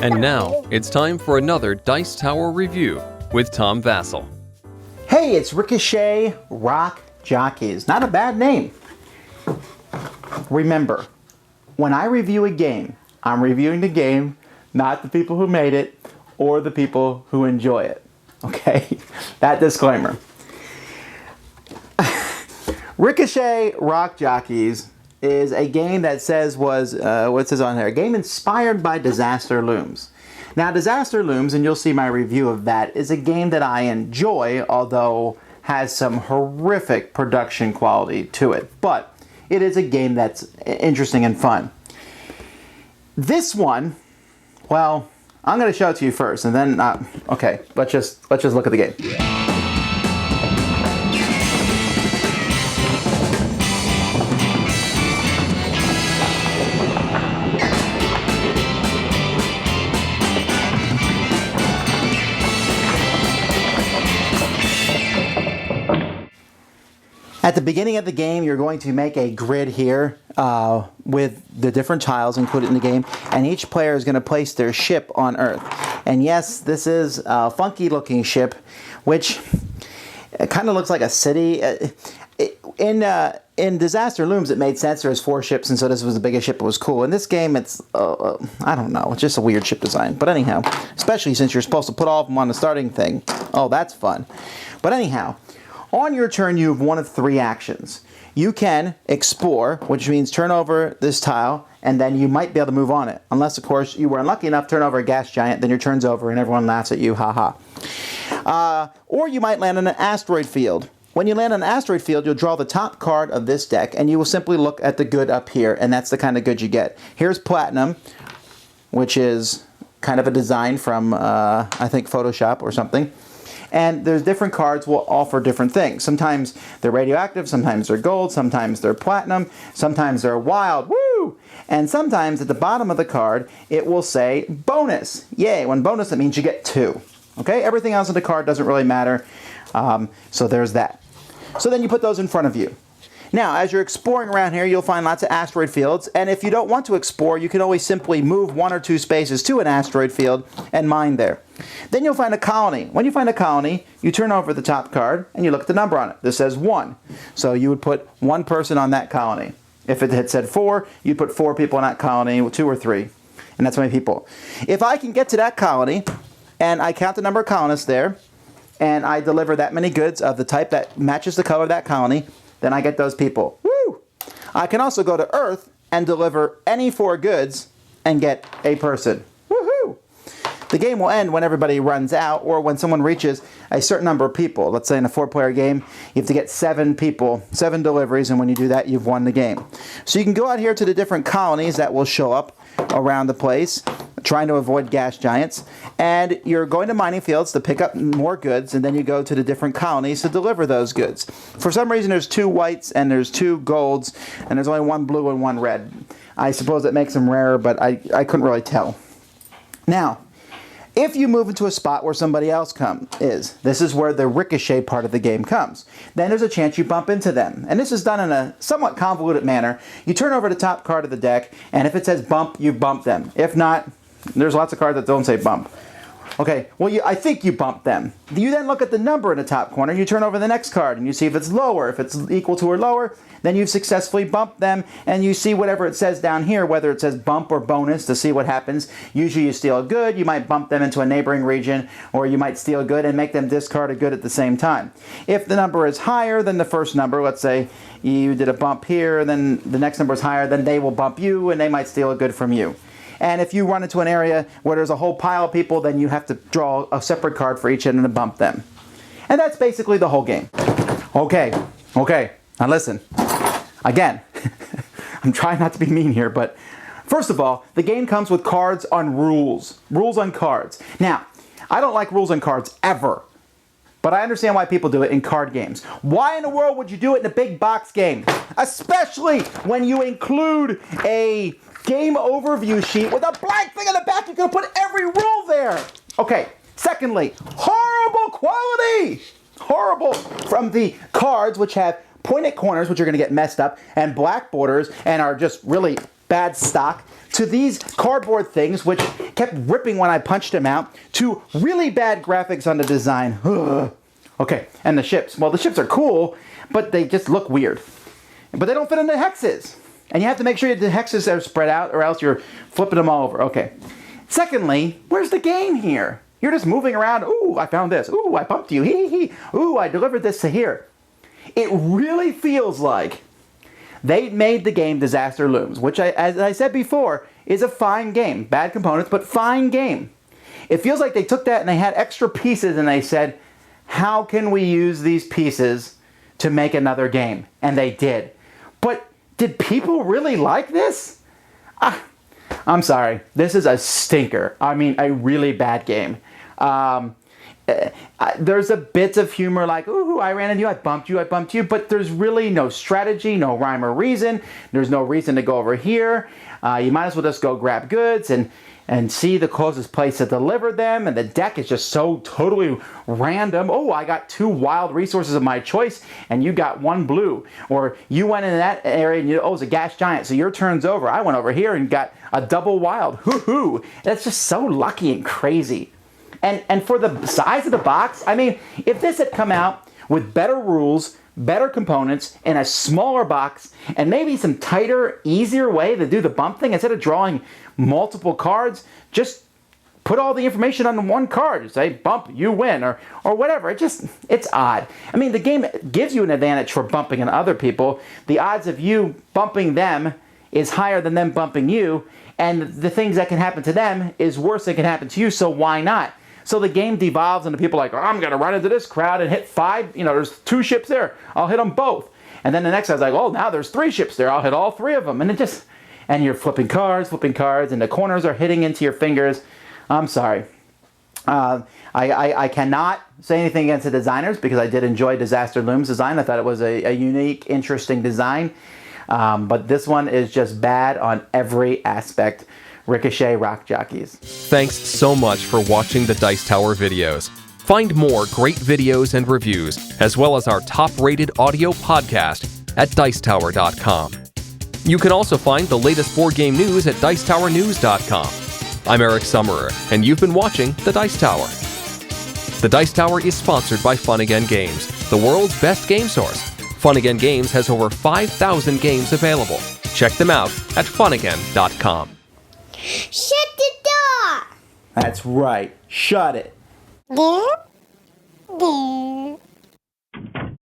And now, it's time for another Dice Tower review with Tom Vasel. Hey, it's Ricochet Rock Jockeys. Not a bad name. Remember, when I review a game, I'm reviewing the game, not the people who made it or the people who enjoy it. Okay? That disclaimer. Ricochet Rock Jockeys is a game that says what says on here? A game inspired by Disaster Looms. Now, Disaster Looms, and you'll see my review of that, is a game that I enjoy, although has some horrific production quality to it. But it is a game that's interesting and fun. This one, well, I'm going to show it to you first, and then okay, let's just look at the game. At the beginning of the game, you're going to make a grid here with the different tiles included in the game, and each player is going to place their ship on Earth. And yes, this is a funky looking ship, which kind of looks like a city. In Disaster Looms, it made sense. There's 4 ships, and so this was the biggest ship. It was cool. In this game, it's, I don't know, it's just a weird ship design. But anyhow, especially since you're supposed to put all of them on the starting thing. Oh, that's fun. But anyhow, on your turn, you have one of 3 actions. You can explore, which means turn over this tile, and then you might be able to move on it. Unless, of course, you were unlucky enough to turn over a gas giant, then your turn's over and everyone laughs at you, haha. Or you might land on an asteroid field. When you land on an asteroid field, you'll draw the top card of this deck, and you will simply look at the good up here, and that's the kind of good you get. Here's Platinum, which is kind of a design from, I think, Photoshop or something. And there's different cards will offer different things. Sometimes they're radioactive, sometimes they're gold, sometimes they're platinum, sometimes they're wild, woo! And sometimes at the bottom of the card, it will say bonus. Yay, when bonus, that means you get 2. Okay, everything else on the card doesn't really matter. So there's that. So then you put those in front of you. Now, as you're exploring around here, you'll find lots of asteroid fields, and if you don't want to explore, you can always simply move 1 or 2 spaces to an asteroid field and mine there. Then you'll find a colony. When you find a colony, you turn over the top card, and you look at the number on it. This says 1. So you would put 1 person on that colony. If it had said 4, you'd put 4 people in that colony, 2 or 3. And that's how many people. If I can get to that colony, and I count the number of colonists there, and I deliver that many goods of the type that matches the color of that colony, then I get those people. Woo! I can also go to Earth and deliver any 4 goods and get a person. Woohoo! The game will end when everybody runs out or when someone reaches a certain number of people. Let's say in a 4-player game, you have to get 7 people, 7 deliveries, and when you do that, you've won the game. So you can go out here to the different colonies that will show up around the place, trying to avoid gas giants, and you're going to mining fields to pick up more goods, and then you go to the different colonies to deliver those goods. For some reason, there's 2 whites and there's 2 golds, and there's only 1 blue and 1 red. I suppose that makes them rarer, but I couldn't really tell. Now, if you move into a spot where somebody else this is where the ricochet part of the game comes. Then there's a chance you bump into them. And this is done in a somewhat convoluted manner. You turn over the top card of the deck, and if it says bump, you bump them. If not, there's lots of cards that don't say bump. Okay, well, I think you bump them. You then look at the number in the top corner, you turn over the next card, and you see if it's lower. If it's equal to or lower, then you've successfully bumped them, and you see whatever it says down here, whether it says bump or bonus, to see what happens. Usually you steal a good, you might bump them into a neighboring region, or you might steal a good and make them discard a good at the same time. If the number is higher than the first number, let's say you did a bump here, then the next number is higher, then they will bump you, and they might steal a good from you. And if you run into an area where there's a whole pile of people, then you have to draw a separate card for each end and bump them. And that's basically the whole game. Okay, now listen. Again, I'm trying not to be mean here, but first of all, the game comes with cards on rules. Rules on cards. Now, I don't like rules on cards ever, but I understand why people do it in card games. Why in the world would you do it in a big box game? Especially when you include a game overview sheet with a blank thing in the back. You can put every rule there. Okay, secondly, horrible quality. Horrible from the cards, which have pointed corners, which are going to get messed up, and black borders, and are just really bad stock, to these cardboard things which kept ripping when I punched them out, to really bad graphics on the design. Okay, and the ships. Well, the ships are cool, but they just look weird. But they don't fit in the hexes. And you have to make sure the hexes are spread out or else you're flipping them all over. Okay. Secondly, where's the game here? You're just moving around. Ooh, I found this. Ooh, I bumped you. Hee hee. Ooh, I delivered this to here. It really feels like they made the game Disaster Looms, which, as I said before, is a fine game. Bad components, but fine game. It feels like they took that and they had extra pieces and they said, how can we use these pieces to make another game? And they did. But did people really like this? I'm sorry. This is a stinker. I mean, a really bad game. There's a bit of humor like, ooh, I ran into you, I bumped you, but there's really no strategy, no rhyme or reason. There's no reason to go over here. You might as well just go grab goods and see the closest place to deliver them, and the deck is just so totally random. Oh, I got 2 wild resources of my choice, and you got 1 blue. Or you went into that area and it's a gas giant, so your turn's over. I went over here and got a double wild. Hoo-hoo. That's just so lucky and crazy. And for the size of the box, I mean, if this had come out with better rules, better components, in a smaller box, and maybe some tighter, easier way to do the bump thing, instead of drawing multiple cards, just put all the information on one card. Say, bump, you win, or whatever. It's odd. I mean, the game gives you an advantage for bumping into other people. The odds of you bumping them is higher than them bumping you, and the things that can happen to them is worse than can happen to you, so why not? So the game devolves into people like, oh, I'm going to run into this crowd and hit 5, there's 2 ships there. I'll hit them both. And then the next guy's like, oh, now there's 3 ships there. I'll hit all 3 of them. And you're flipping cards, and the corners are hitting into your fingers. I'm sorry. I cannot say anything against the designers because I did enjoy Disaster Looms design. I thought it was a unique, interesting design. But this one is just bad on every aspect. Ricochet Rock Jockeys. Thanks so much for watching the Dice Tower videos. Find more great videos and reviews, as well as our top-rated audio podcast at Dicetower.com. You can also find the latest board game news at Dicetowernews.com. I'm Eric Summerer, and you've been watching The Dice Tower. The Dice Tower is sponsored by Fun Again Games, the world's best game source. Fun Again Games has over 5,000 games available. Check them out at funagain.com. Shut the door! That's right. Shut it. There.